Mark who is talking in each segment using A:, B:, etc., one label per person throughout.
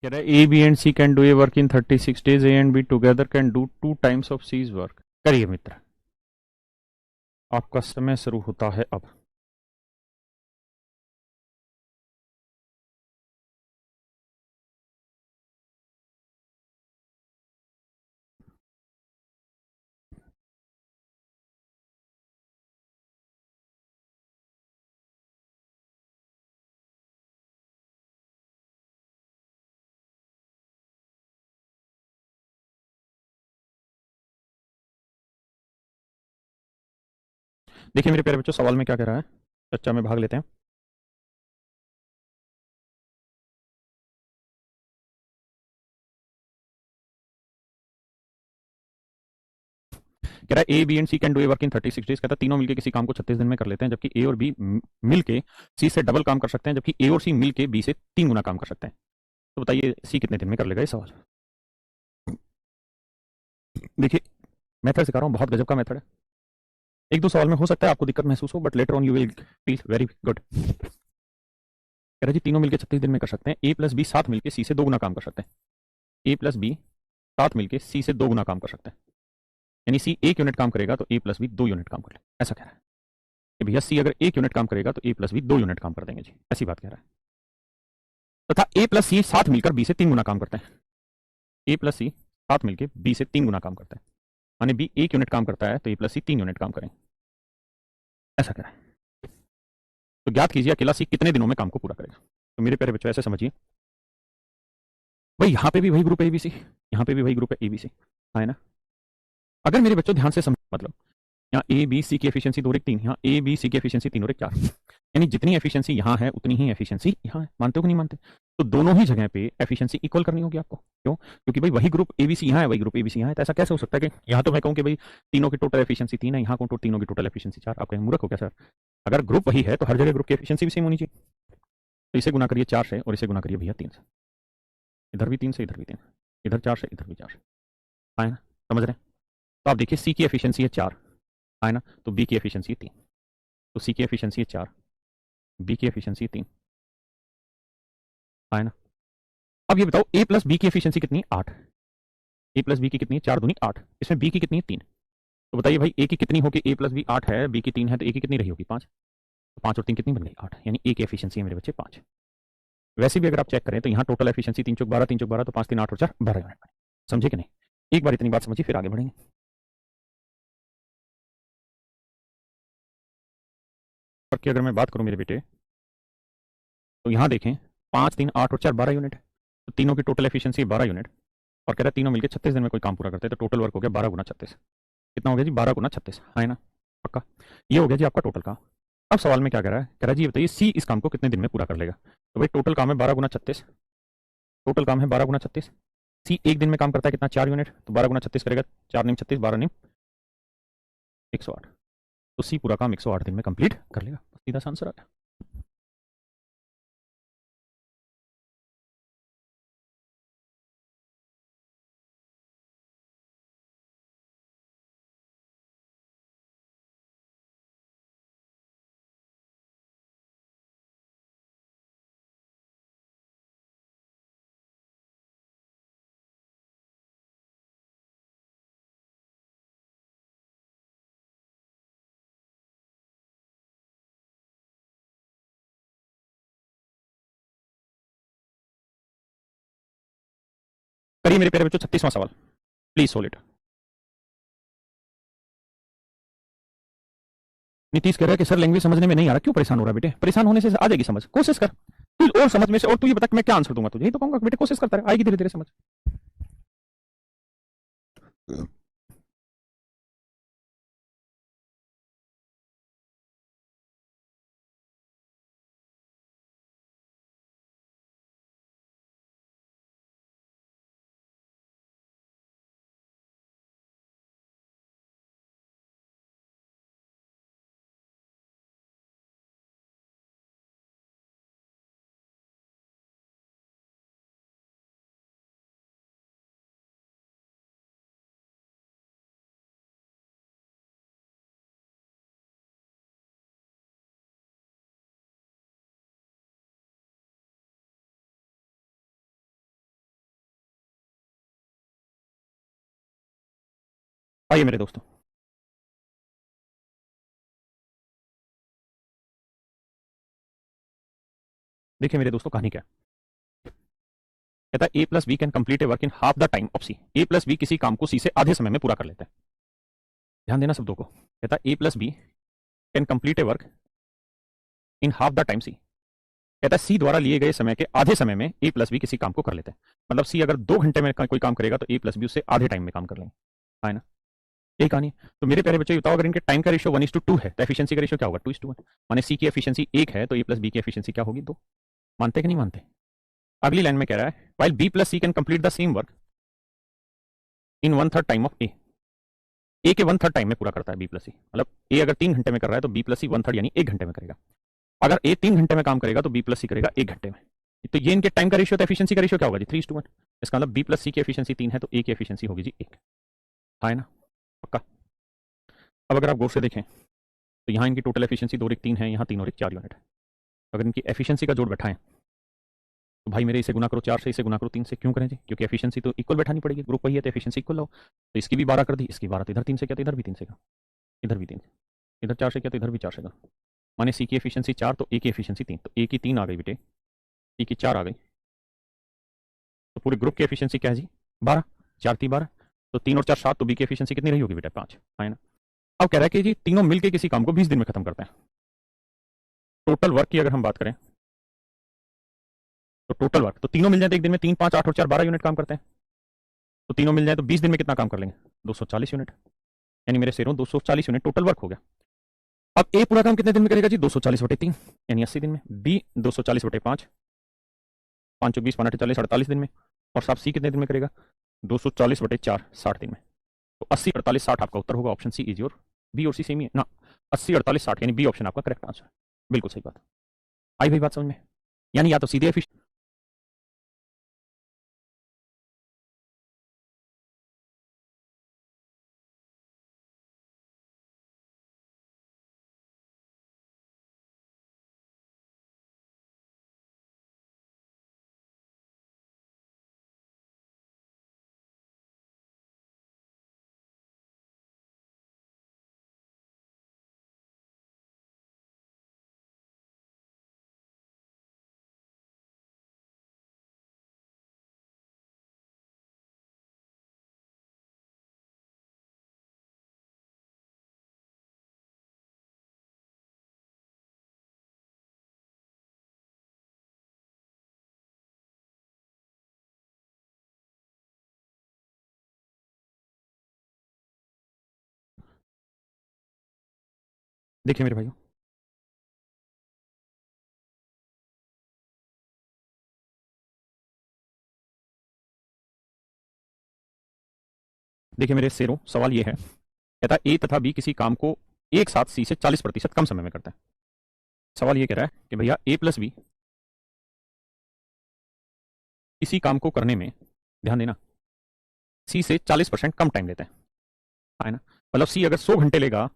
A: कह रहा है A B and C can do a work in 36 days, A and B together can do 2 times of C's work. करिए मित्र, आपका समय शुरू होता है अब। देखिए मेरे प्यारे बच्चों, सवाल में क्या कह रहा है, चर्चा में भाग लेते हैं। कह रहा है A B and C can do a work in 36 days। कहता है तीनों मिलके किसी काम को 36 दिन में कर लेते हैं, जबकि ए और बी मिलके सी से डबल काम कर सकते हैं, जबकि ए और सी मिलके बी से 3 गुना काम कर सकते हैं। तो बताइए सी कितने दिन में कर लेगा ये सवाल। देखिए, मेथड सिखा रहा हूँ, बहुत गजब का मेथड है। एक दो सवाल में हो सकता है आपको दिक्कत महसूस हो, but later on you will feel very good. कह रहा है जी तीनों मिलके 36 दिन में कर सकते हैं। ए प्लस बी साथ मिलके सी से 2 गुना काम कर सकते हैं। ए प्लस बी साथ मिलके सी से 2 गुना काम कर सकते हैं। यानी सी 1 यूनिट काम करेगा तो ए प्लस बी 2 यूनिट काम कर ले, ऐसा कह रहा है कि भैया सी अगर 1 यूनिट काम करेगा तो ए प्लस बी 2 यूनिट काम कर देंगे जी, ऐसी बात कह रहा है। तथा ए प्लस सी साथ मिलकर बी से 3 गुना काम करते हैं। ए प्लस सी साथ मिलकर बी से 3 गुना काम करते हैं, माने बी 1 यूनिट काम करता है तो ए प्लस सी 3 यूनिट काम करें, ऐसा कह रहा है। तो ज्ञात कीजिए अकेला सी कितने दिनों में काम को पूरा करेगा। तो मेरे प्यारे बच्चों ऐसे समझिए, भाई यहाँ पे भी वही ग्रुप है एबीसी, यहाँ पे भी वही ग्रुप है एबीसी, है ना। अगर मेरे बच्चों ध्यान से समझ, मतलब यहाँ ए बी सी की एफिशिएंसी 2/3, यहाँ ए बी सी की एफिशिएंसी 3/4, यानी जितनी एफिशिएंसी यहाँ है उतनी ही एफिशिएंसी यहाँ है। मानते हो कि नहीं मानते? तो दोनों ही जगह पे एफिशिएंसी इक्वल करनी होगी आपको। क्यों? क्योंकि भाई वही ग्रुप एबीसी यहाँ है, वही ग्रुप एबीसी यहाँ है। तो ऐसा कैसे हो सकता है कि यहाँ तो मैं कहूँ कि भाई तीनों की टोटल एफिशिएंसी 3 है, यहाँ कहूँ तो तीनों की टोटल एफिशिएंसी 4। आप कहेंगे मूर्ख हो क्या सर? अगर ग्रुप वही है तो हर जगह ग्रुप की एफिशिएंसी भी सेम होनी चाहिए। तो इसे गुना करिए 4 से और इसे गुना करिए भैया 3 से। इधर भी 3 से, इधर भी 3, इधर 4 से, इधर भी 4 से। आए ना? समझ रहे हैं? तो आप देखिए सी की एफिशिएंसी है 4, आए ना, तो बी की एफिशिएंसी है 3। तो सी की एफिशिएंसी है 4, बी की एफिशिएंसी 3, आए ना। अब ये बताओ ए प्लस बी की एफिशिएंसी कितनी है? 8। ए प्लस बी की कितनी है? 4 दूनी 8। इसमें बी की कितनी है? 3। तो बताइए भाई ए की कितनी होगी? ए प्लस बी 8 है, बी की 3 है, तो ए की कितनी रही होगी? 5। तो 5 और 3 कितनी बन गई? 8। यानी ए की एफिशिएंसी है मेरे बच्चे 5। वैसे भी अगर आप चेक करें तो यहाँ टोटल एफिशिएंसी 3 चौक 12, 3 चौक 12, तो 5 3 8 और 4 12 यूनिट। समझे कि नहीं? एक बार इतनी बात समझिए फिर आगे बढ़ेंगे। और की अगर मैं बात करूँ मेरे बेटे, तो यहाँ देखें 5 3 8 और 4 12 यूनिट है, तो तीनों की टोटल एफिशिएंसी 12 यूनिट। और कह रहा है तीनों मिलकर 36 दिन में कोई काम पूरा करते हैं, तो टोटल वर्क हो गया 12 गुना 36। कितना हो गया जी? 12 गुना 36, है ना? पक्का? ये हो गया जी आपका टोटल काम। अब सवाल में क्या कह रहा है? कह रहा है जी ये बताइए सी इस काम को कितने दिन में पूरा कर लेगा। तो भाई टोटल काम है 12 गुना 36, टोटल काम है 12 गुना 36। सी एक दिन में काम करता है कितना? 4 यूनिट, तो 12 गुना 36 करेगा, 4 निम 36, 12 निम 108। तो सी पूरा काम 108 दिन में कंप्लीट कर लेगा। सीधा सा आंसर आ गया। करिए मेरे प्यारे बच्चों 36वां सवाल, प्लीज सोल्व इट। नीतीश कह रहा है कि सर लैंग्वेज समझने में नहीं आ रहा। क्यों परेशान हो रहा है बेटे? परेशान होने से आ जाएगी समझ, कोशिश कर तू और समझ में से। और तू ये बता कि मैं क्या आंसर दूंगा तुझे, यही तो कहूंगा बेटे, कोशिश करता रहे, आएगी धीरे धीरे समझ। आइए मेरे दोस्तों, देखिए मेरे दोस्तों कहानी क्या है। कहता है A plus B can complete a work in half the time of C. A plus B किसी काम को सी से आधे समय में पूरा कर लेता है। ध्यान देना शब्दों को। कहता है A plus B can complete a work in half the time C. कहता है सी द्वारा लिए गए समय के आधे समय में ए प्लस बी किसी काम को कर लेते हैं। मतलब सी अगर 2 घंटे में कोई काम करेगा तो ए प्लस बी उससे आधे टाइम में काम कर लेंगे, है ना। यही कहानी है। तो मेरे प्यारे बच्चे बताओ, अगर इनके टाइम का रेशियो 1:2 है तो एफिशिएंसी का रेशियो क्या होगा? 2:1। माने सी की एफिशिएंसी 1 है तो ए प्लस बी की एफिशिएंसी क्या होगी? 2। मानते कि नहीं मानते? अगली लाइन में कह रहा है while B plus C can complete the same work in 1/3 time of A. A के 1/3 टाइम में पूरा करता है बी प्लस सी। मतलब ए अगर 3 घंटे में कर रहा है तो बी प्लस सी 1/3 यानी 1 घंटे में करेगा। अगर ए 3 घंटे में काम करेगा तो बी प्लस सी करेगा 1 घंटे में। तो ये इनके टाइम का रेशियो, तो एफिशिएंसी का रेशियो क्या होगा जी? 3:1। इसका मतलब बी प्लस सी की एफिशिएंसी 3 है तो ए की एफिशिएंसी होगी जी 1। है ना, पक्का। अब अगर आप गौर से देखें तो यहाँ इनकी टोटल एफिशिएंसी 2 और 1 3 है, यहाँ 3 और 1 4 यूनिट है। अगर इनकी एफिशिएंसी का जोड़ बैठाएं तो भाई मेरे इसे गुना करो 4 से, इसे गुना करो 3 से। क्यों करें जी? क्योंकि एफिशिएंसी तो इक्वल बैठानी पड़ेगी, ग्रुप वही है तो एफिशिएंसी इक्वल लो। तो इसकी भी 12 कर दी, इसकी 12, तो इधर 3 से किया तो इधर भी 3 से का, इधर भी 3, इधर 4 से किया तो इधर भी 4 से का। माने सी की एफिशिएंसी 4 तो ए की एफिशिएंसी 3, तो ए की 3 आ गई बेटे, सी की 4 आ गई। तो पूरे ग्रुप की एफिशिएंसी क्या है जी? 12। 4 3 12, तो 3 और 4 7, तो बी की एफिशिएंसी कितनी रही होगी बेटा? 5, है ना। अब कह रहा है कि जी तीनों मिलकर किसी काम को 20 दिन में खत्म करते हैं। टोटल वर्क की अगर हम बात करें तो टोटल वर्क तो तीनों मिल जाए तो एक दिन में 3 5 8 और 4 12 यूनिट काम करते हैं। तो तीनों मिल जाए तो 20 दिन में कितना काम कर लेंगे? 240 यूनिट। यानी मेरे शेरों 240 यूनिट टोटल वर्क हो गया। अब ए पूरा काम कितने दिन में करेगा जी? 240/3 यानी 80 दिन में। बी 240/5, 5 20 5 40 48 दिन में। और साहब सी कितने दिन में करेगा? 240/4 60 दिन में। तो 80 48 60 आपका उत्तर होगा। Option C is your. B और सी सेम ही है ना। 80 48 60 यानी बी ऑप्शन आपका करेक्ट आंसर। बिल्कुल सही बात। आई भाई बात समझ में? यानी या तो सीधे एफिशिएंसी। देखिए मेरे भाइयों, देखिए मेरे शेरों, सवाल ये है, कहता है ए तथा बी किसी काम को एक साथ सी से 40% कम समय में करते हैं। सवाल ये कह रहा है कि भैया ए प्लस बी इसी काम को करने में, ध्यान देना, सी से 40% कम टाइम लेते हैं, है ना। मतलब सी अगर 100 घंटे लेगा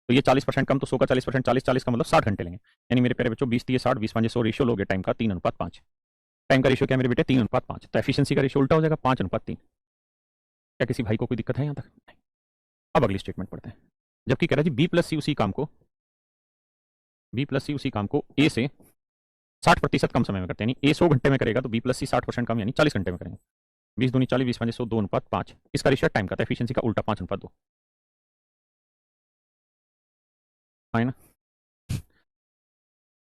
A: तो ये 40% कम, तो 100 का 40%, 40 40 का मतलब 60 घंटे लेंगे। यानी मेरे प्यारे बच्चों 20 30 60 20 5 100 रेशियो लोगे टाइम का 3:5। टाइम का रेशियो क्या है मेरे बेटे? 3:5। तो एफिशिएंसी का रेशियो उल्टा हो जाएगा 5:3। क्या किसी भाई को कोई दिक्कत है यहाँ तक? नहीं। अब अगली स्टेटमेंट पढ़ते हैं। जबकि कह रहा है जी बी प्लस सी उसी काम को ए से 60% कम समय में करते हैं। यानी ए 100 घंटे में करेगा तो बी प्लस सी 60% कम यानी 40 घंटे में करेंगे। 20 दूनी 40, 20 5 100, 2:5। इसका रेशियो टाइम का था, एफिशिएंसी का उल्टा 5:2, है ना।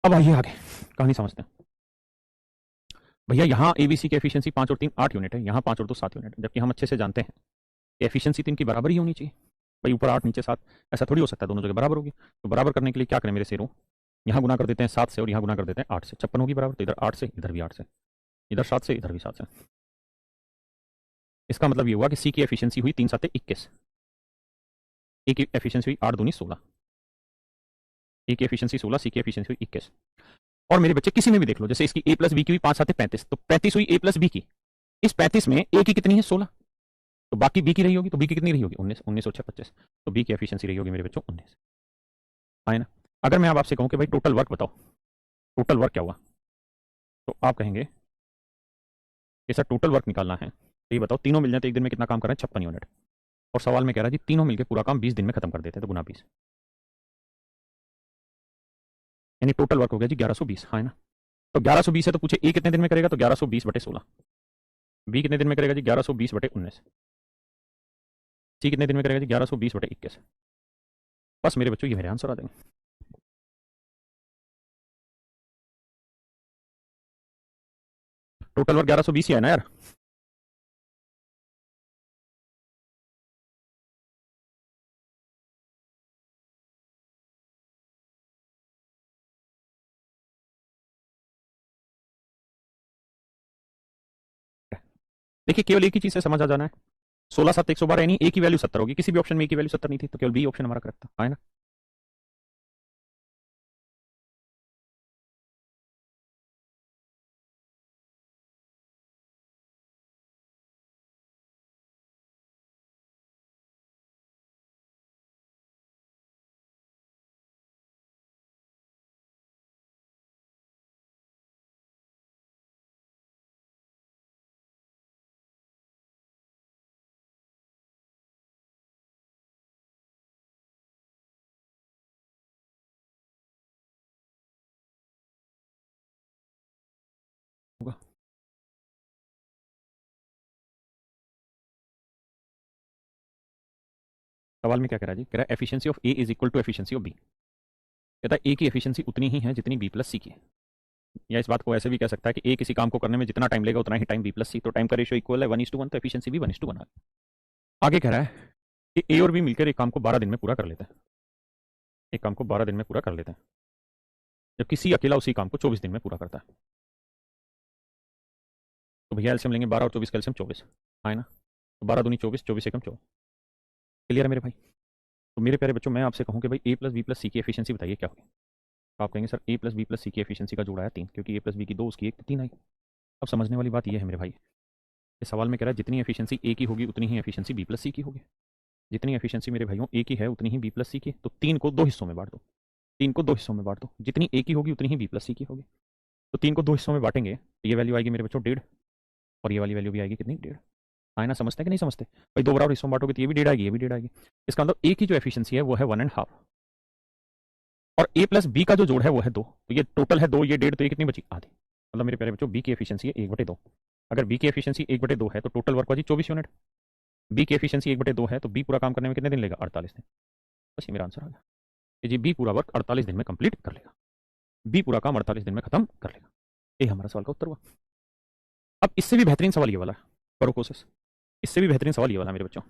A: अब आइए आगे कहानी समझते हैं। भैया यहाँ एबीसी की एफिशिएंसी 5 और 3 8 यूनिट है, यहाँ 5 और 2 7 यूनिट है। जबकि हम अच्छे से जानते हैं कि एफिशिएंसी तो इनकी बराबर ही होनी चाहिए। भाई ऊपर 8 नीचे 7, ऐसा थोड़ी हो सकता है दोनों जगह बराबर होगी। तो बराबर करने के लिए क्या करें मेरे शेरों? यहाँ गुना कर देते हैं 7 से और यहाँ गुना कर देते हैं 8 से। 56 होगी बराबर। तो इधर 8 से, इधर भी 8 से, इधर 7 से, इधर भी 7 से। इसका मतलब ये हुआ कि सी की एफिशिएंसी हुई 3 7 21, ए की एफिशिएंसी हुई 8 दूनी 16, ए की एफिशिएंसी 16, सी की एफिशिएंसी हुई 21। और मेरे बच्चे किसी में भी देख लो, जैसे इसकी ए प्लस बी की हुई 5 7 35, तो 35 हुई ए प्लस बी की। इस 35 में ए की कितनी है? 16। तो बाकी बी की रही होगी, तो बी की कितनी रही होगी? 19। 19 और 6 25, तो बी की एफिशिएंसी रही होगी मेरे बच्चों 19, है ना। अगर मैं अब आपसे कहूं कि भाई टोटल वर्क बताओ, टोटल वर्क क्या हुआ, तो आप कहेंगे कि सर टोटल वर्क निकालना है तो ये बताओ तीनों मिल जाए तो एक दिन में कितना काम कर रहे हैं? 56 यूनिट। और सवाल में कह रहा है जी तीनों मिलकर पूरा काम 20 दिन में खत्म कर देते हैं, तो गुना 20, यानी टोटल वर्क हो गया जी 1120, हाँ है ना। तो 1120 है तो पूछे ए कितने दिन में करेगा, तो 1120/16। बी कितने दिन में करेगा जी 1120/19। सी कितने दिन में करेगा जी 1120/21। बस मेरे बच्चों ये मेरे आंसर आ जाएंगे। टोटल वर्क 1120 ही है ना यार। देखिए केवल एक ही चीज से समझ आ जाना है, 16 7 112, यानी ए की वैल्यू 70 होगी, किसी भी ऑप्शन में ए की वैल्यू 70 नहीं थी, तो केवल बी ऑप्शन हमारा करेक्ट था, है ना। होगा। सवाल में क्या कह रहा है जी, कह रहा है efficiency of A is equal to efficiency of B. कहता है ए की एफिशिएंसी उतनी ही है जितनी बी प्लस सी की है, या इस बात को ऐसे भी कह सकता है कि ए किसी काम को करने में जितना टाइम लेगा उतना ही टाइम बी प्लस सी, तो टाइम का रेशियो इक्वल है 1:1, तो एफिशिएंसी भी 1:1 है। आगे कह रहा है कि ए और बी मिलकर एक काम को 12 दिन में पूरा कर लेते हैं, एक काम को 12 दिन में पूरा कर लेते हैं, जबकि सी अकेला उसी काम को 24 दिन में पूरा करता है। तो भैया एलसीएम लेंगे 12 और 24 का एलसीएम 24, हाँ है ना। तो 12 दूनी 24, 24 एकम 24। क्लियर है मेरे भाई। तो मेरे प्यारे बच्चों मैं आपसे कहूँ कि भाई ए प्लस बी प्लस सी की एफिशिएंसी बताइए क्या होगी। तो आप कहेंगे सर ए प्लस बी प्लस सी की एफिशिएंसी का जोड़ा है 3, क्योंकि ए प्लस बी की 2 उसकी 1 तो 3 आई। अब समझने वाली बात यह है मेरे भाई, इस सवाल में कह रहा है जितनी एफिशिएंसी ए की होगी उतनी ही एफिशिएंसी बी प्लस सी की होगी। जितनी एफिशिएंसी मेरे भाइयों ए की है उतनी ही बी प्लस सी की, तो 3 को 2 हिस्सों में बांट दो, 3 को 2 हिस्सों में बांट दो, जितनी ए की होगी उतनी ही बी प्लस सी की होगी। तो 3 को 2 हिस्सों में बांटेंगे तो ये वैल्यू आएगी मेरे बच्चों 1.5, और ये वाली वैल्यू भी आएगी कितनी 1.5। हाँ ना, समझते हैं कि नहीं समझते भाई, 2 बराबर हिस्सों में बांटोगे तो ये भी 1.5 आएगी, ये भी 1.5 आएगी। इसका मतलब ए की जो एफिशिएंसी है वो है 1.5, और ए प्लस बी का जो जोड़ है वो है 2, तो ये टोटल है 2, ये 1.5, तो ये कितनी बची आधी। मतलब मेरे प्यारे बच्चों बी की एफिशिएंसी है 1/2। अगर बी की एफिशिएंसी 1/2 है तो टोटल वर्क हुआ जी 24 यूनिट। बी की एफिशिएंसी 1/2 है तो बी पूरा काम करने में कितने दिन लेगा, 48 दिन। बस ये मेरा आंसर आ गया कि जी बी पूरा वर्क 48 दिन में कंप्लीट कर लेगा, बी पूरा काम 48 दिन में खत्म कर लेगा। ये हमारा सवाल का उत्तर हुआ। अब इससे भी बेहतरीन सवाल ये वाला, करो कोशिश, इससे भी बेहतरीन सवाल ये वाला मेरे बच्चों।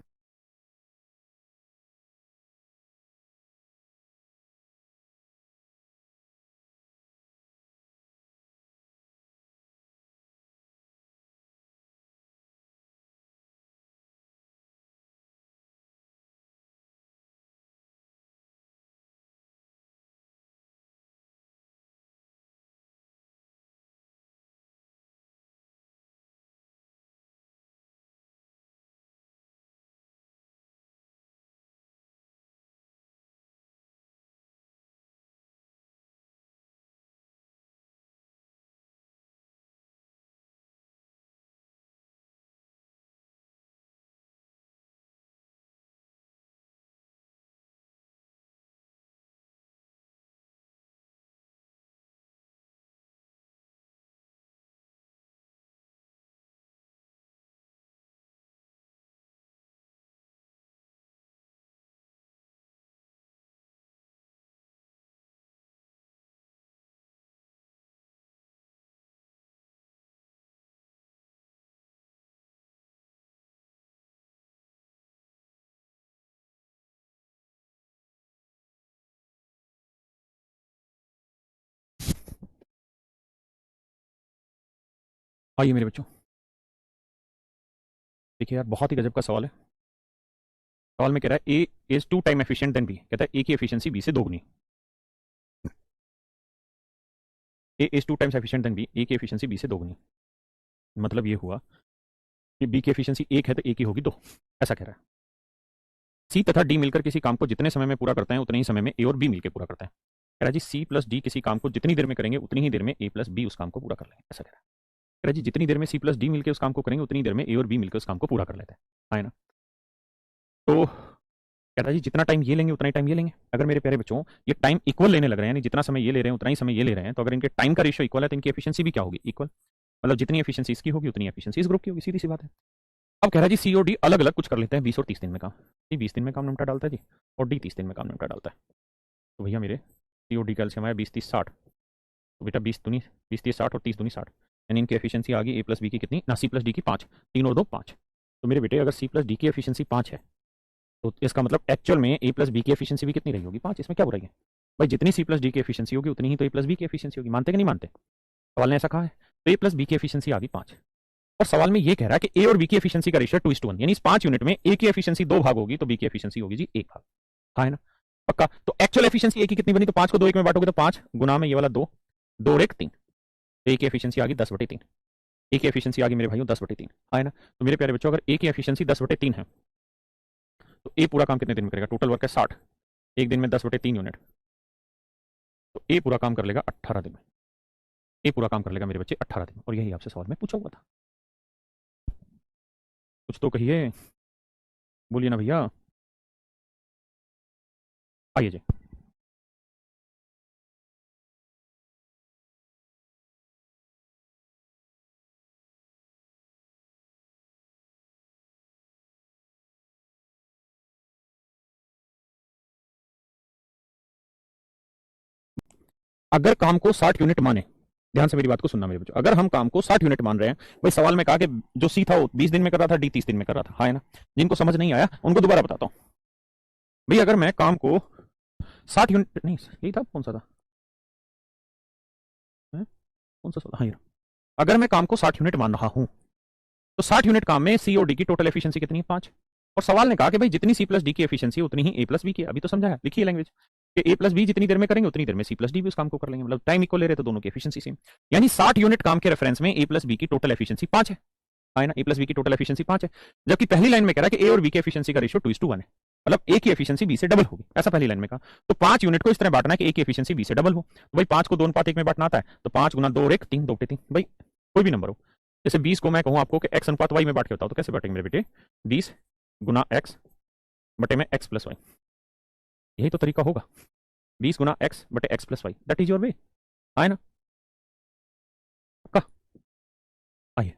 A: आइए मेरे बच्चों, देखिए यार बहुत ही गजब का सवाल है। सवाल में कह रहा है A is 2 time efficient than B, कहता है ए की एफिशिएंसी बी से दोगुनी। A is 2 times efficient than B, A की एफिशिएंसी बी से दोगुनी। मतलब ये हुआ कि बी की एफिशिएंसी 1 है तो ए की होगी 2, ऐसा कह रहा है। सी तथा डी मिलकर किसी काम को जितने समय में पूरा करते हैं उतने ही समय में ए और बी मिलकर पूरा करते हैं। कह रहा है जी सी प्लस डी किसी काम को जितनी देर में करेंगे उतनी ही देर में ए प्लस बी उस काम को पूरा कर लेंगे, ऐसा कह रहा है। कह रहा है जी जितनी देर में सी प्लस डी मिलकर उस काम को करेंगे उतनी देर में ए और बी मिलकर उस काम को पूरा कर लेते हैं, है ना। तो कहता है जी जितना टाइम ये लेंगे उतना ही टाइम ये लेंगे। अगर मेरे प्यारे बच्चों ये टाइम इक्वल लेने लग रहे हैं, यानी जितना समय ये ले रहे हैं उतना ही समय ये ले रहे हैं, तो अगर इनके टाइम का रेशियो इक्वल है तो इनकी एफिशिएंसी भी क्या होगी? इक्वल। मतलब जितनी एफिशिएंसी इसकी होगी उतनी एफिशिएंसी इस ग्रुप की होगी, सीधी सी बात है। अब कह रहा है जी सीओडी अलग अलग कुछ कर लेते हैं 20 और 30 दिन में काम। जी 20 दिन में काम निपटा डालता है जी, और डी 30 दिन में काम निपटा डालता है। तो भैया मेरे सीओडी कैल्शियम आया 20 30 60, तो बेटा 20 30 60 और 30 दूनी 60, यानी इनकी एफिशिएंसी आ गई ए प्लस बी की कितनी ना, सी प्लस डी की 5, 3 और 2 5। तो मेरे बेटे अगर सी प्लस डी की एफिशिएंसी 5 है तो इसका मतलब एक्चुअल में ए प्लस बी की एफिशिएंसी भी कितनी रही होगी? 5। इसमें क्या बुराई है भाई? जितनी सी प्लस डी की एफिशिएंसी होगी उतनी ही तो ए प्लस बी की एफिशिएंसी होगी। मानते कि नहीं मानते? सवाल ने ऐसा कहा है। तो ए प्लस बी की एफिशिएंसी आ गई 5, और सवाल में ये कह रहा है कि ए और बी की एफिशिएंसी का रेशियो 2:1, यानी इस 5 यूनिट में ए की एफिशिएंसी 2 भाग होगी तो बी की एफिशिएंसी होगी जी 1 भाग। हाँ है ना? पक्का। तो एक्चुअल एफिशिएंसी ए की कितनी बनी? तो 5 को 2 1 में बांटोगे तो 5 गुना में ये वाला 2, 2 और 1 3, तो ए की एफिशिएंसी आ गई 10/3। ए की एफिशिएंसी आ गई मेरे भाइयों 10/3। हाँ है ना? तो मेरे प्यारे बच्चों अगर ए की एफिशिएंसी 10/3 है तो ए पूरा काम कितने दिन में करेगा? टोटल वर्क है 60, एक दिन में 10/3 यूनिट, तो ए पूरा काम कर लेगा 18 दिन में। ए पूरा काम कर लेगा मेरे बच्चे 18 दिन में, और यही आपसे सवाल में पूछा हुआ था। कुछ तो कहिए, बोलिए ना भैया। आइए जी। अगर काम को 60 यूनिट माने, ध्यान से मेरी बात को सुनना मेरे बच्चों, अगर हम काम को 60 यूनिट मान रहे हैं, भाई सवाल में कहा कि जो सी था वो 20 दिन में कर रहा था, डी 30 दिन में कर रहा था। हाँ है ना? जिनको समझ नहीं आया उनको दोबारा बताता हूँ। भाई अगर मैं काम को 60 यूनिट, नहीं यही था, कौन सा था, कौन सा हाँ ये, अगर मैं काम को 60 यूनिट मान रहा हूं तो 60 यूनिट काम में सी और डी की टोटल एफिशिएंसी कितनी है? 5। और सवाल ने कहा कि भाई जितनी सी प्लस डी की एफिशिएंसी उतनी ही ए प्लस बी की। अभी तो समझा है, लिखिए लैंग्वेज कि ए प्लस बी जितनी देर में करेंगे उतनी देर में सी प्लस डी भी उस काम को कर लेंगे। मतलब टाइम इक्वल ले रहे तो दोनों की एफिशिएंसी सेम, यानी 60 यूनिट काम के रेफरेंस में ए प्लस बी की टोटल एफिशिएंसी 5 है। है ना? ए प्लस बी की टोटल एफिशिएंसी 5 है, जबकि पहली लाइन में कह रहा है कि ए और बी की एफिशिएंसी का रेशियो 2:1 है, मतलब ए की एफिशिएंसी बी से डबल होगी, ऐसा पहली लाइन में कहा। तो 5 यूनिट को इस तरह बांटना है कि ए की एफिशिएंसी बी से डबल हो। तो भाई 5 को 2:1 में बांटना आता है, तो 5 गुना 2 और 1 3, 2/3। भाई कोई भी नंबर हो, जैसे 20 को मैं कहूं आपको कि x अनुपात y में बांट के बताओ, तो कैसे बांटेंगे मेरे बेटे? 20 गुना x बटे में x प्लस वाई, यही तो तरीका होगा। 20 गुना x बटे x plus y, that is your way. है ना? पक्का? आइए।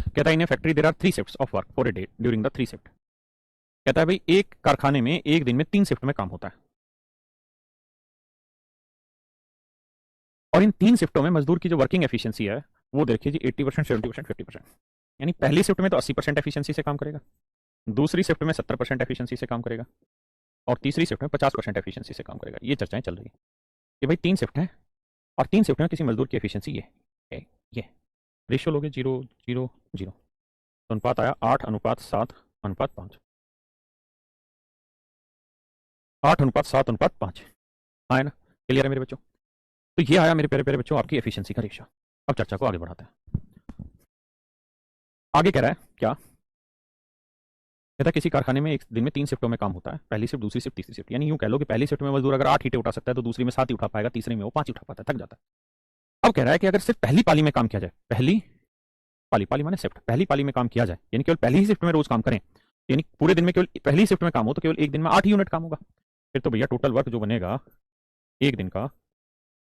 A: कहता है in factory there are 3 shifts of work for a day during the 3 shift. कहता है भाई एक कारखाने में एक दिन में 3 शिफ्ट में काम होता है, और इन 3 शिफ्टों में मजदूर की जो वर्किंग एफिशिएंसी है वो देखिए जी 80%, 70%, 50%। यानी पहली शिफ्ट में तो 80% एफिशिएंसी से काम करेगा, दूसरी शिफ्ट में 70% एफिशिएंसी से काम करेगा, और तीसरी शिफ्ट में 50% एफिशिएंसी से काम करेगा। ये चर्चाएं चल रही है कि भाई 3 शिफ्ट है और 3 शिफ्ट में किसी मजदूर की एफिशिएंसी ये रेशियो लोगे 0:0:0, तो अनुपात आया 8:7:5, 8:7:5। हाँ है ना? क्लियर है मेरे बच्चों? तो ये आया मेरे प्यारे प्यारे बच्चों आपकी एफिशिएंसी का रेशियो। अब चर्चा को आगे बढ़ाते हैं। आगे कह रहा है क्या? कहता है किसी कारखाने में एक दिन में 3 शिफ्टों में काम होता है, पहली शिफ्ट, दूसरी शिफ्ट, तीसरी शिफ्ट। यानी यूं कह लो कि पहली शिफ्ट में मजदूर अगर 8 ईंटें उठा सकता है तो दूसरी में 7 ही उठा पाएगा, तीसरी में वो 5 ही उठा पाता है, थक जाता है। अब कह रहा है कि अगर सिर्फ पहली पाली में काम किया जाए, पहली पाली, पाली माने शिफ्ट, पहली पाली में काम किया जाए, यानी केवल पहली ही शिफ्ट में रोज काम करें, यानी पूरे दिन में केवल पहली शिफ्ट में काम हो, तो केवल एक दिन में 8 ही यूनिट काम होगा। फिर तो भैया टोटल वर्क जो बनेगा एक दिन का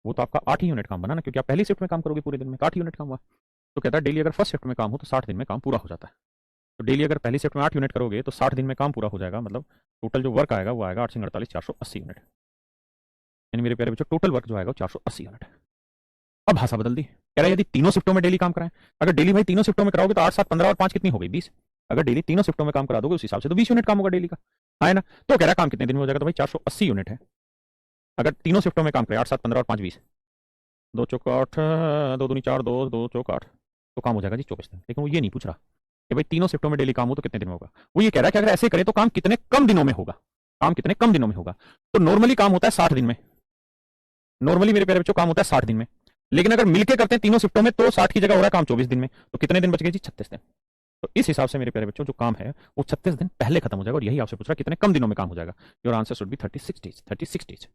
A: वो तो आपका 8 ही यूनिट काम बना ना, क्योंकि आप पहली शिफ्ट में काम करोगे पूरे दिन में, 8 यूनिट काम हुआ। तो कहता है डेली अगर फर्स्ट शिफ्ट में काम हो तो 60 दिन में काम पूरा हो जाता है। तो डेली अगर पहली शिफ्ट में 8 यूनिट करोगे तो 60 दिन में काम पूरा हो जाएगा, मतलब टोटल जो वर्क आएगा वो आएगा 8 से 48 480 यूनिट। यानी मेरे प्यारे बच्चों टोटल वर्क जो आएगा 480 यूनिट। अब भाषा बदल दी, कह रहा है यदि तीनों शिफ्टों में डेली काम कराएं। अगर डेली भाई तीनों शिफ्टों में कराओगे तो 8 7 15 और 5 कितनी हो गई? 20। अगर डेली तीनों शिफ्टों में काम करा दोगे उस हिसाब से तो 20 यूनिट काम होगा डेली का। है ना? तो कह रहा है काम कितने दिन में हो जाएगा? तो भाई 480 यूनिट है। अगर तीनों शिफ्टों में काम करें 8 7 15 और 5 20, 2 चौक 8, 2 दूनी 4, 2 2 चौक 8, तो काम हो जाएगा जी 24 दिन। लेकिन वो ये नहीं पूछ रहा कि भाई तीनों शिफ्टों में डेली काम हो तो कितने दिन में होगा, वो ये कह रहा है कि अगर ऐसे करें तो काम कितने कम दिनों में होगा, काम कितने कम दिनों में होगा। तो नॉर्मली काम होता है 60 दिन में, नॉर्मली मेरे प्यारे बच्चों काम होता है 60 दिन में, लेकिन अगर मिलके करते हैं तीनों शिफ्टों में तो 60 की जगह हो रहा है काम 24 दिन में, तो कितने दिन बच गए जी? 36 दिन। तो इस हिसाब से मेरे प्यारे बच्चों जो काम है वो 36 दिन पहले खत्म हो जाएगा, और यही आपसे पूछ रहा कितने कम दिनों में काम हो जाएगा। Your answer should be 36 days, 36 days.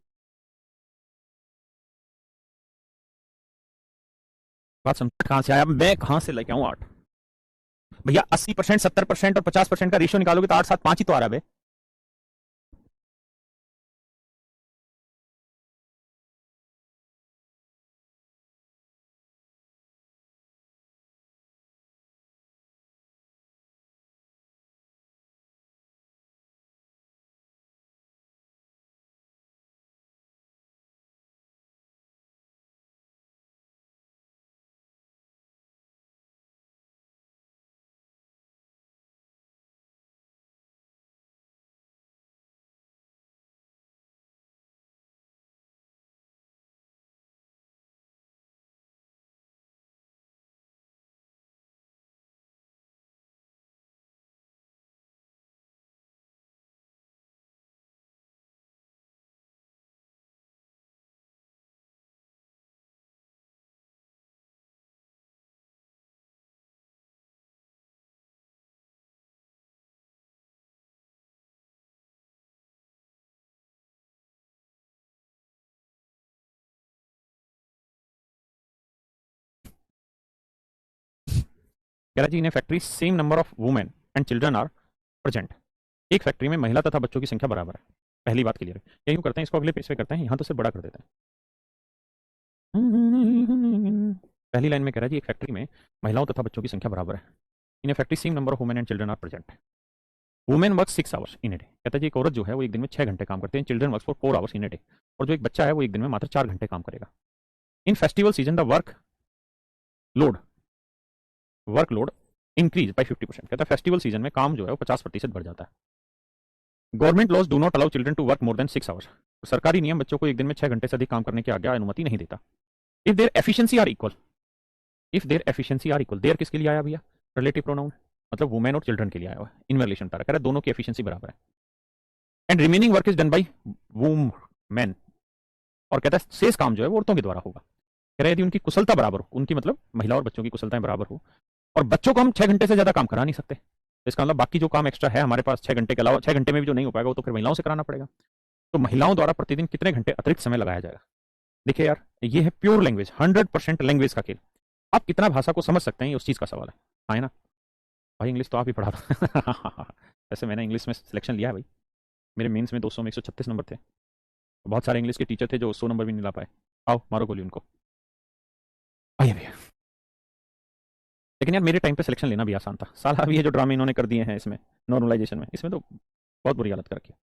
A: बात समझ कहां से आया, मैं कहां से लेके आऊं 8? भैया 80%, 70% और 50% का रेशियो निकालोगे तो 8 7 5 ही तो आ रहा है। कह रहा जी in factory same number of women and children are present. एक फैक्ट्री में महिला तथा बच्चों की संख्या बराबर है। पहली बात क्लियर है। यही क्यों करते हैं, इसको अगले पेज पे करते हैं, यहाँ तो सिर्फ बड़ा कर देते हैं। पहली लाइन में कह रहा है जी एक फैक्ट्री में महिलाओं तथा बच्चों की संख्या बराबर है। In factory same number of women and children are present. Women work 6 hours in a day. कहता है जी एक औरत जो है वो एक दिन में 6 घंटे काम करते हैं। Children work for 4 hours in a day. और जो एक बच्चा है वो एक दिन में मात्र 4 घंटे काम करेगा। In festival season the load workload increase by 50%। कहता है फेस्टिवल सीजन में काम जो है वो 50% बढ़ जाता है। Government laws do not allow children to work more than 6 hours. सरकारी नियम बच्चों को एक दिन में 6 घंटे से अधिक काम करने की आज्ञा अनुमति नहीं देता। If their efficiency are equal, if their efficiency are equal, their किसके लिए आया भैया? रिलेटिव प्रोनाउन, मतलब वुमेन और चिल्ड्रन के लिए आया हुआ है। इनमें रिलेशन बता रहा है, दोनों की एफिशिएंसी बराबर है। And remaining work is done by women. और कहता है शेष काम जो है वो औरतों के द्वारा होगा। कह रहा है यदि उनकी कुशलता बराबर हो, उनकी मतलब महिला और बच्चों की कुशलताएं बराबर हो, और बच्चों को हम 6 घंटे से ज्यादा काम करा नहीं सकते, तो इसका मतलब बाकी जो काम एक्स्ट्रा है हमारे पास 6 घंटे के अलावा, 6 घंटे में भी जो नहीं हो पाएगा वो तो फिर महिलाओं से कराना पड़ेगा। तो महिलाओं द्वारा प्रतिदिन कितने घंटे अतिरिक्त समय लगाया जाएगा? देखिए यार ये है प्योर लैंग्वेज, 100% लैंग्वेज का खेल। आप कितना भाषा को समझ सकते हैं ये उस चीज का सवाल है। हाँ है ना भाई, इंग्लिश तो आप ही पढ़ा था। वैसे मैंने इंग्लिश में सिलेक्शन लिया है भाई। मेरे मेंस में 200 में 136 नंबर थे। बहुत सारे इंग्लिश के टीचर थे जो 100 नंबर भी नहीं ला पाए। आओ मारो गोली उनको। आइए भैया। लेकिन यार मेरे टाइम पे सिलेक्शन लेना भी आसान था। साला अभी ये जो ड्रामे इन्होंने कर दिए हैं इसमें नॉर्मलाइजेशन में, इसमें तो बहुत बुरी हालत कर रखी है।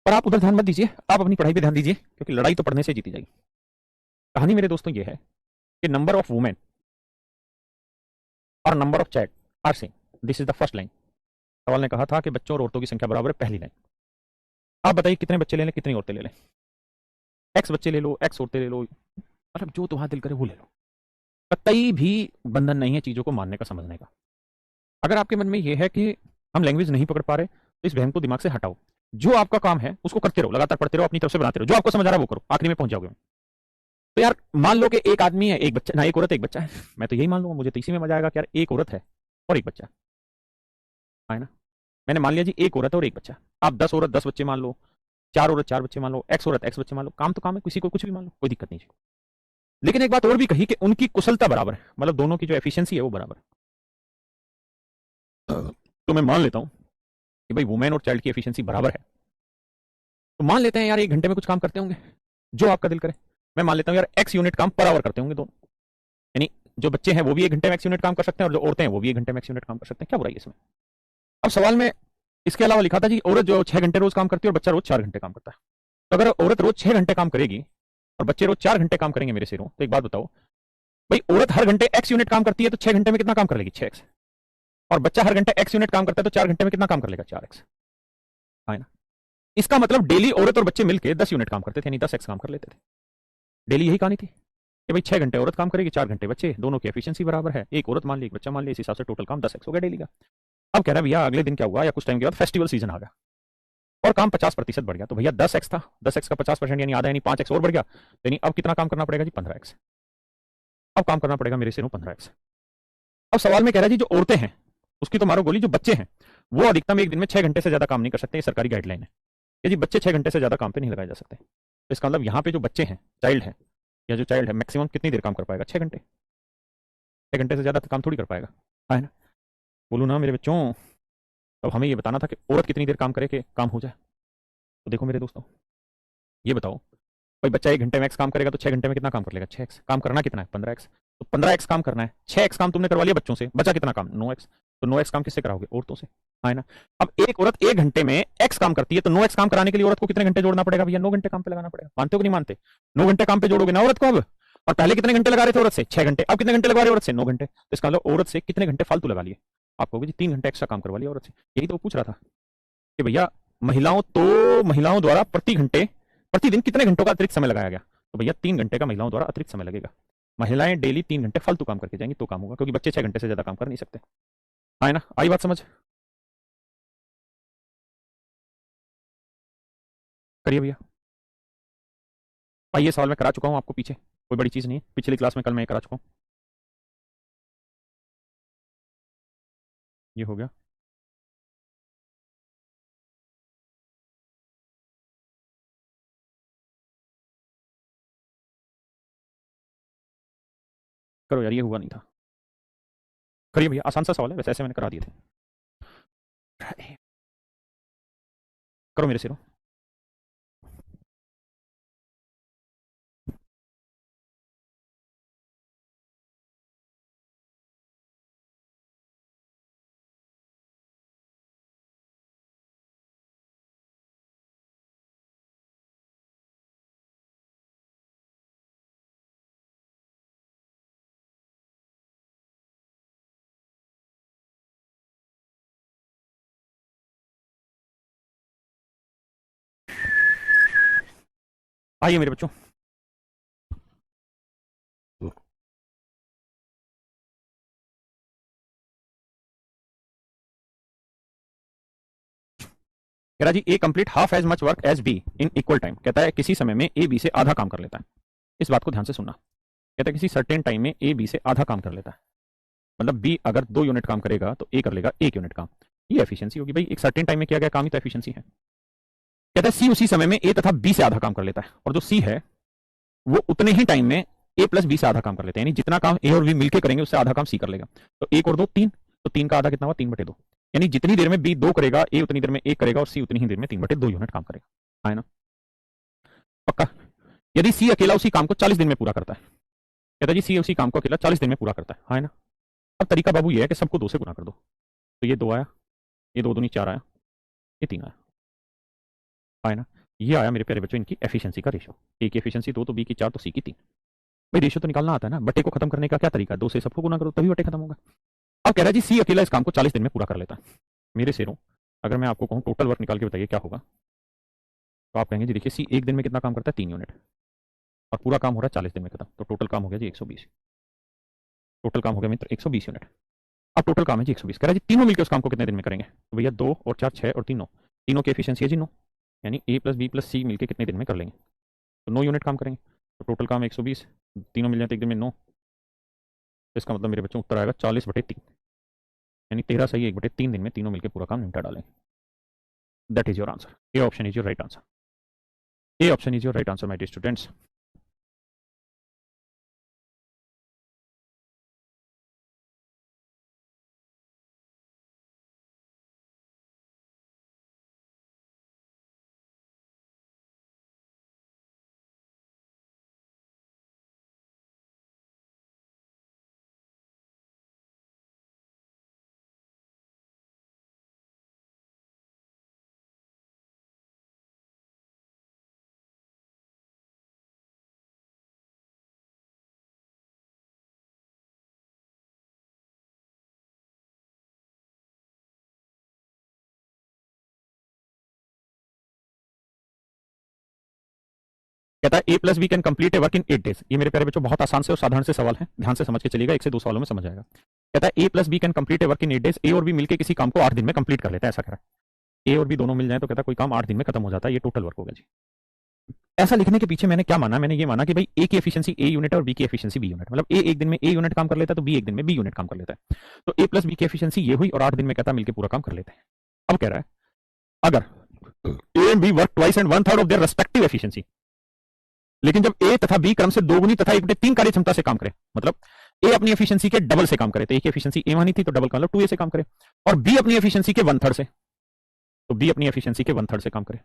A: पर आप उधर ध्यान मत दीजिए, आप अपनी पढ़ाई पे ध्यान दीजिए, क्योंकि लड़ाई तो पढ़ने से जीती जाएगी। कहानी मेरे दोस्तों ये है कि नंबर ऑफ वुमेन और number of child are same, this is the first line. सवाल ने कहा था कि बच्चों और औरतों की संख्या बराबर है, पहली लाइन। आप बताइए कितने बच्चे ले लें, कितनी औरतें ले लें? एक्स बच्चे ले लो, एक्स औरतें ले लो, मतलब जो तुम्हारा दिल करे वो ले लो। कतई भी बंधन नहीं है चीजों को मानने का, समझने का। अगर आपके मन में यह है कि हम लैंग्वेज नहीं पकड़ पा रहे तो इस वहम को दिमाग से हटाओ। जो आपका काम है उसको करते रहो, लगातार पढ़ते रहो, अपनी तरफ से बनाते रहो, जो आपको समझ आ रहा है वो करो, आखिरी में पहुंच जाओगे। तो यार मान लो कि एक आदमी है, एक बच्चा ना, एक औरत एक बच्चा है, मैं तो यही मान लूंगा, मुझे तो इसी में मजा आएगा कि यार एक औरत है और एक बच्चा है ना। मैंने मान लिया जी एक औरत है और एक बच्चा। आप 10 औरत 10 बच्चे मान लो, 4 औरत 4 बच्चे मान लो, एक्स औरत एक्स बच्चे मान लो, काम तो काम है, किसी को कुछ भी मान लो, कोई दिक्कत नहीं है। लेकिन एक बात और भी कही कि उनकी कुशलता बराबर है, मतलब दोनों की जो एफिशिएंसी है वो बराबर है। तो मैं मान लेता हूं कि भाई वुमेन और चाइल्ड की एफिशिएंसी बराबर है। तो मान लेते हैं यार 1 घंटे में कुछ काम करते होंगे, जो आपका दिल करे। मैं मान लेता हूँ यार एक्स यूनिट काम पर आवर करते होंगे दोनों, यानी जो बच्चे हैं वो भी 1 घंटे में एक्स यूनिट काम कर सकते हैं, और जो औरतें हैं वो भी 1 घंटे में एक्स यूनिट काम कर सकते हैं। क्या बुराई है इसमें? अब सवाल में इसके अलावा लिखा था जी औरत जो 6 घंटे रोज काम करती है और बच्चा रोज 4 घंटे काम करता है। तो अगर औरत रोज 6 घंटे काम करेगी और बच्चे रोज 4 घंटे काम करेंगे मेरे सिरों, तो एक बात बताओ भाई, औरत हर घंटे एक्स यूनिट काम करती है तो 6 घंटे में कितना काम कर लेगी? 6x। और बच्चा हर घंटे एक्स यूनिट काम करता है तो 4 घंटे में कितना काम कर लेगा? 4x। है ना। इसका मतलब डेली औरत और बच्चे मिलकर 10 यूनिट काम करते थे, यानी 10x काम कर लेते थे। डेली यही कहानी थी कि भाई 6 घंटे औरत काम करेगी, 4 घंटे बच्चे, दोनों की एफिशिएंसी बराबर है। एक औरत मान ली, एक बच्चा मान लिया, इस हिसाब से टोटल काम 10x हो गया डेली का। अब कह रहा है भैया अगले दिन क्या हुआ, या कुछ टाइम के बाद फेस्टिवल सीजन आ गया और काम 50% बढ़ गया। तो भैया 10x था, 10x का 50% यानी आधा, यानी 5x और बढ़ गया। यानी अब कितना काम करना पड़ेगा जी? 15x। अब काम करना पड़ेगा मेरे से 15x। अब सवाल में कह रहा है जी जो औरतें हैं उसकी तो मारो गोली, जो बच्चे हैं वो अधिकतम एक दिन में 6 घंटे से ज्यादा काम नहीं कर सकते, ये सरकारी गाइडलाइन है कि जी बच्चे 6 घंटे से ज्यादा काम पे नहीं लगाए जा सकते। तो इसका मतलब यहाँ पे जो बच्चे हैं, चाइल्ड है, या जो चाइल्ड है मैक्सिमम कितनी देर काम कर पाएगा? 6 घंटे। 6 घंटे से ज्यादा काम थोड़ी कर पाएगा, है ना? बोलू ना मेरे बच्चों, अब हमें ये बताना था कि औरत कितनी देर काम करे कि काम हो जाए। तो देखो मेरे दोस्तों, ये बताओ, भाई बच्चा 1 घंटे मैक्स काम करेगा तो 6 घंटे में कितना काम कर लेगा? 6x। काम करना कितना है? 15x। तो 15x काम करना है, 6x काम तुमने करवा लिया बच्चों से, बचा कितना काम? 9x। तो 9x काम किससे कराओगे? औरतों से, है ना? अब एक औरत 1 घंटे में x काम करती है, तो 9x काम कराने के लिए औरत को कितने घंटे जोड़ना पड़ेगा भैया? 9 घंटे काम पे लगाना पड़ेगा। मानते हो कि नहीं मानते? 9 घंटे काम पे जोड़ोगे ना औरत को अब। और पहले कितने घंटे लगा रहे थे औरत से? 6 घंटे। अब कितने घंटे लगा रहे हो औरत से? 9 घंटे। तो इसका मतलब औरत से कितने घंटे फालतू लगा लिए? आप कहोगे जी 3 घंटे एक्स्ट्रा काम करवा लिया औरत से। यही तो पूछ रहा था कि भैया महिलाओं द्वारा प्रतिदिन कितने घंटों का अतिरिक्त समय लगाया गया? तो भैया 3 घंटे का महिलाओं द्वारा अतिरिक्त समय लगेगा। महिलाएं डेली 3 घंटे फालतू काम करके जाएंगी तो काम होगा, क्योंकि बच्चे 6 घंटे से ज्यादा काम कर नहीं सकते, है ना? आई बात समझ? करिए भैया। ये सवाल मैं करा चुका हूं आपको पीछे, कोई बड़ी चीज नहीं है, पिछली क्लास में कल मैं करा चुका हूं। ये हो गया। करो यार, ये हुआ नहीं था। करिए भैया, आसान सा सवाल है वैसे, ऐसे मैंने करा दिए थे। करो मेरे सिरों। आइए मेरे बच्चों, कह रहा जी A complete half as much work as B in equal time. कहता है किसी समय में ए बी से आधा काम कर लेता है। इस बात को ध्यान से सुनना। कहता है किसी सर्टेन टाइम में ए बी से आधा काम कर लेता है, मतलब बी अगर 2 यूनिट काम करेगा तो ए कर लेगा 1 यूनिट काम। ये एफिशिएंसी होगी भाई, एक सर्टेन टाइम में किया गया काम ही तो एफिशिएंसी है। कहता है सी उसी समय में ए तथा बी से आधा काम कर लेता है, और जो सी है वो उतने ही टाइम में ए प्लस बी से आधा काम कर लेते हैं, यानी जितना काम ए और बी मिलकर करेंगे उससे आधा काम सी कर लेगा। तो 1 और 2 3, तो 3 का आधा कितना हुआ? 3/2। यानी जितनी देर में बी 2 करेगा ए उतनी देर में 1 करेगा, और सी उतनी ही देर में 3/2 यूनिट काम करेगा, है ना? पक्का? यदि सी अकेला उसी काम को 40 दिन में पूरा करता है, कहता है जी सी उसी काम को अकेला 40 दिन में पूरा करता है ना? अब तरीका बाबू ये है कि सबको 2 से गुना कर दो। तो ये 2 आया, ये 2 दूनी 4 आया, ये 3 आया, है ना? ये आया मेरे प्यारे बच्चों इनकी एफिशिएंसी का रेशो। ए की एफिशिएंसी 2, तो बी की 4, तो सी की 3। भाई रेशो तो निकालना आता है ना, बटे को खत्म करने का क्या तरीका है? 2 से सबको गुना करो तभी बटे खत्म होगा। अब कह रहा है जी सी अकेला इस काम को 40 दिन में पूरा कर लेता है। मेरे शेरों, अगर मैं आपको कहूँ टोटल वर्क निकाल के बताइए क्या होगा, तो आप कहेंगे जी देखिए सी एक दिन में कितना काम करता है? 3 यूनिट, और पूरा काम हो रहा है 40 दिन में खत्म, तो टोटल काम हो गया जी 120। टोटल काम हो गया मित्र 120 यूनिट। अब टोटल काम है जी 120। कह रहा है जी तीनों मिलकर उस काम को कितने दिन में करेंगे? तो भैया 2 और 4 6 और 3 9, तीनों की एफिशिएंसी है जी 9, यानी ए प्लस बी प्लस सी मिलकर कितने दिन में कर लेंगे? तो 9 यूनिट काम करेंगे, तो टोटल काम 120, तीनों मिल जाते एक दिन में 9। तो इसका मतलब मेरे बच्चों उत्तर आएगा 40/3, यानी 13 सही 1/3 दिन में तीनों मिलकर पूरा काम निपटा डालेंगे। That is your answer. A option is your right answer. A option is your right answer my dear students. कहता है A plus B can complete a work in 8 days. ये मेरे प्यारे बच्चों बहुत आसान से और साधारण से सवाल है, ध्यान से समझ के चलिएगा, 1 से 2 सवालों में समझ आएगा। कहता है A plus B can complete a work in 8 days. A और बी मिलकर किसी काम को 8 दिन में कंप्लीट कर लेता है, ऐसा कह रहा है। ए और बी दोनों मिल जाए तो कहता है कोई काम 8 दिन में खत्म हो जाता है, ये टोटल वर्क हो गया जी। ऐसा लिखने के पीछे मैंने क्या माना, मैंने ये माना कि भाई ए की एफिशिएंसी ए यूनिट है और बी की एफिशिएंसी बी यूनिट, मतलब ए एक दिन में ए यूनिट काम कर लेता है तो बी एक दिन में बी यूनिट काम कर लेता है। तो ए प्लस बी की एफिशिएंसी ये हुई और 8 दिन में कहता है मिलकर पूरा काम कर लेते हैं। अब कह रहा है अगर A and B work twice and one third of their respective efficiency, लेकिन जब ए तथा बी क्रम से दोगुनी तथा 1/3 कार्य क्षमता से काम करे, मतलब ए अपनी एफिशिएंसी के डबल से काम करे, तो ए की एफिशिएंसी ए मानी थी तो डबल का मतलब 2a से काम करे, और बी अपनी एफिशिएंसी के वन थर्ड से, तो बी अपनी एफिशिएंसी के वन थर्ड से काम करे,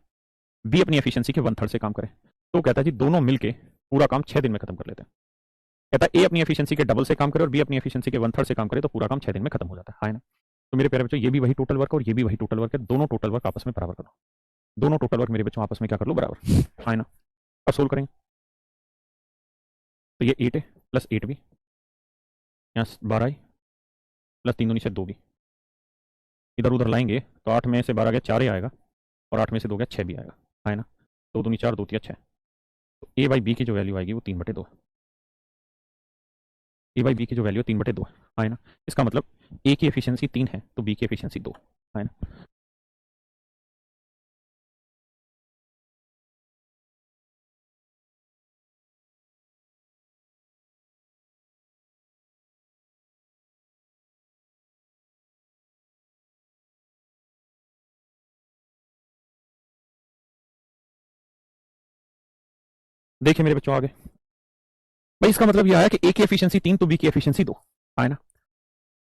A: बी अपनी एफिशिएंसी के वन थर्ड से काम करे, तो कहता है जी दोनों मिलके पूरा काम 6 दिन में खत्म कर लेते हैं। कहता है ए अपनी एफिशिएंसी के डबल से काम करे और बी अपनी एफिशिएंसी के वन थर्ड से काम करे तो पूरा काम 6 दिन में खत्म हो जाता है ना। तो मेरे प्यारे बच्चों ये भी वही टोटल वर्क और ये भी वही टोटल वर्क है, दोनों टोटल वर्क आपस में बराबर करो, दोनों टोटल वर्क मेरे बच्चों आपस में क्या कर लो बराबर, है ना। अब सोल्व करेंगे तो ये 8 है प्लस 8 भी, यहाँ 12 है प्लस 3 दूनी से 2 भी, इधर उधर लाएंगे तो 8 में से 12 गया 4 ही आएगा और 8 में से 2 गया 6 भी आएगा, है ना। 2 दूनी 4 2 3 6, तो ए बाई बी की जो वैल्यू आएगी वो 3/2, ए बाई बी की जो वैल्यू 3/2 है ना। इसका मतलब ए की एफिशिएंसी 3 है तो बी की एफिशिएंसी 2 है ना। देखिए मेरे बच्चों आगे भाई, इसका मतलब यह है कि ए की एफिशिएंसी 3 तो बी की एफिशिएंसी 2 है ना।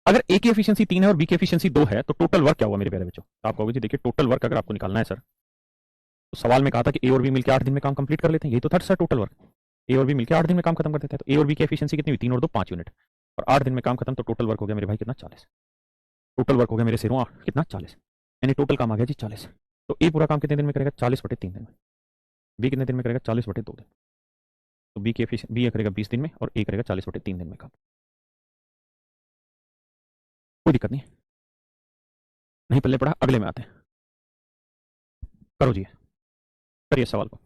A: अगर ए की एफिशिएंसी 3 है और बी की एफिशिएंसी 2 है तो टोटल वर्क क्या हुआ मेरे प्यारे बच्चों, तो आप कहोगे जी देखिए टोटल वर्क अगर आपको निकालना है सर, तो सवाल में कहा था कि ए और बी मिलकर 8 दिन में काम कंप्लीट कर लेते हैं, यही तो था सर टोटल वर्क, ए और बी मिलकर 8 दिन में काम खत्म कर देते हैं। तो ए और बी की एफिशिएंसी कितनी हुई, 3 और 2 5 यूनिट, और 8 दिन में काम खत्म, तो टोटल वर्क हो गया मेरे भाई कितना 40, टोटल वर्क हो गया मेरे सिरों कितना 40, यानी टोटल काम आ गया जी 40। तो ए पूरा काम कितने दिन में करेगा 40/3 दिन में, बी कितने दिन में करेगा 40/2 दिन, तो बी की एफिशिएंसी बी करेगा 20 दिन में और ए करेगा 40/3 दिन में काम। कोई दिक्कत नहीं, नहीं पल्ले पड़ा, अगले में आते हैं। करो जी, करिए सवाल को।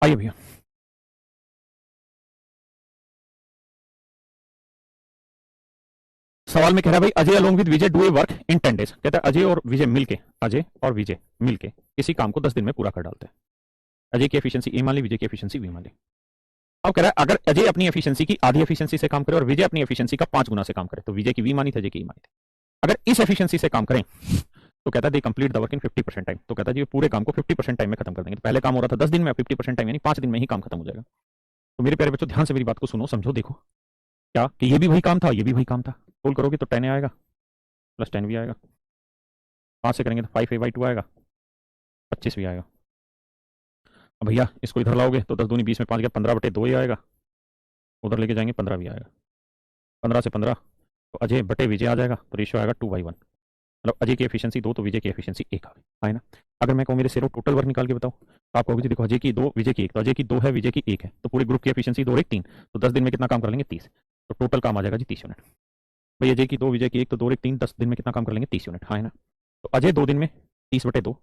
A: आइए भैया, सवाल में कह रहा है भाई Ajay along with Vijay do a work in 10 days, कहता है अजय और विजय मिलके किसी काम को 10 दिन में पूरा कर डालते हैं। अजय की एफिशिएंसी ए मान ली, विजय की एफिशिएंसी बी मान ली। अब कह रहा है अगर अजय अपनी एफिशिएंसी की आधी एफिशिएंसी से काम करे और विजय अपनी एफिशिएंसी का 5 गुना से काम करे, तो विजय की वी मानी थी, अजय की ई मानी थी। अगर इस एफिशिएंसी से काम करें तो कहता है they complete the work in 50% time, तो कहता है जी पूरे काम को 50% टाइम में खत्म कर देंगे। तो पहले काम हो रहा था 10 दिन में, 50% टाइम यानी 5 दिन में ही काम खत्म हो जाएगा। तो मेरे प्यारे बच्चों ध्यान से मेरी बात को सुनो समझो, देखो क्या कि ये भी वही काम था ये भी वही काम था, सोल्व करोगे तो 10 आएगा प्लस 10 भी आएगा, 5 से करेंगे तो 5a/2 आएगा, 25 भी आएगा। अब भैया इसको इधर लाओगे तो 10 दूनी 20 में 5 गया 15/2 ही आएगा, उधर लेके जाएंगे 15 भी आएगा, 15 से 15 तो अजय बटे विजय आ जाएगा, तो रेशियो आएगा 2/1, मतलब अजय की एफिशिएंसी 2 तो विजय की एफिशिएंसी 1 है ना। अगर मैं कहूँ मेरे सिरों टोटल वर्क निकाल के बताओ तो आप कहोगे देखो अजय की 2 विजय की 1, तो अजय की 2 है विजय की 1 है, तो पूरे ग्रुप की एफिशिएंसी 2 और 1 3, तो 10 दिन में कितना काम कर लेंगे 30, तो टोटल काम आ जाएगा जी 30 यूनिट। भाई अजय की 2 विजय की 1 तो 2 और 1 3, 10 दिन में कितना काम कर लेंगे 30 यूनिट, है ना। तो अजय 2 दिन में 30/2,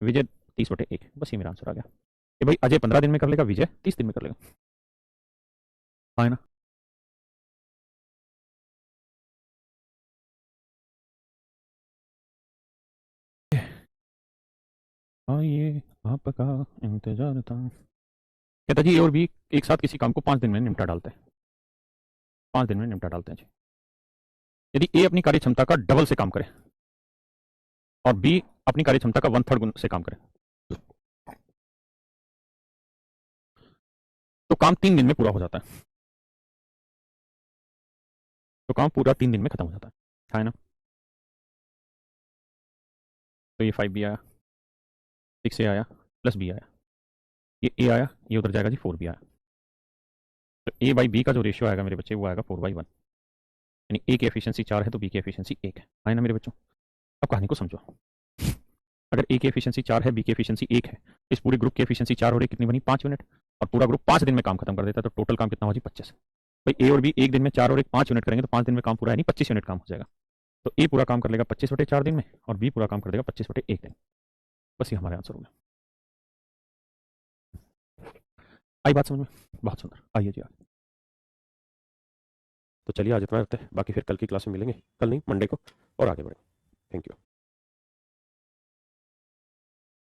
A: विजय 30/1, बस ये मेरा आंसर आ गया कि भाई अजय 15 दिन में कर लेगा, विजय 30 दिन में कर लेगा, है ना। आइए आपका इंतजार था। कहता जी ए और बी एक साथ किसी काम को 5 दिन में निपटा डालते हैं। 5 दिन में निपटा डालते हैं जी। यदि ए अपनी कार्य क्षमता का डबल से काम करे और बी अपनी कार्य क्षमता का 1/3 गुण से काम करे तो काम 3 दिन में पूरा हो जाता है। तो काम पूरा 3 दिन में खत्म हो जाता है ना। तो ये 5 भी आया, 6 ए आया, प्लस बी आया, ये ए आया, ये उधर जाएगा जी 4 भी आया। तो ए बाई बी का जो रेशियो आएगा मेरे बच्चे वो आएगा 4/1। यानी ए की एफिशिएंसी 4 है तो बी की एफिशिएंसी 1 है ना मेरे बच्चों। अब कहानी को समझो। अगर ए की एफिशिएंसी 4 है, बी की एफिशिएंसी 1 है, इस पूरे ग्रुप की एफिशिएंसी 4 हो रही कितनी बनी 5 यूनिट, और पूरा ग्रुप 5 दिन में काम खत्म कर देता है, तो टोटल काम कितना हो जी 25। भाई ए और बी एक दिन में 4 और 1 5 यूनिट करेंगे तो 5 दिन में काम पूरा है नहीं 25 यूनिट काम हो जाएगा। तो ए पूरा काम कर लेगा 25/4 दिन में और बी पूरा काम कर देगा 25/1 दिन। बस ये हमारे आंसर हो गया। आई बात समझ में? बहुत सुंदर। आइए जी आगे। तो चलिए आज इतना रखते हैं, बाकी फिर कल की क्लास में मिलेंगे, कल नहीं मंडे को, और आगे बढ़ेंगे।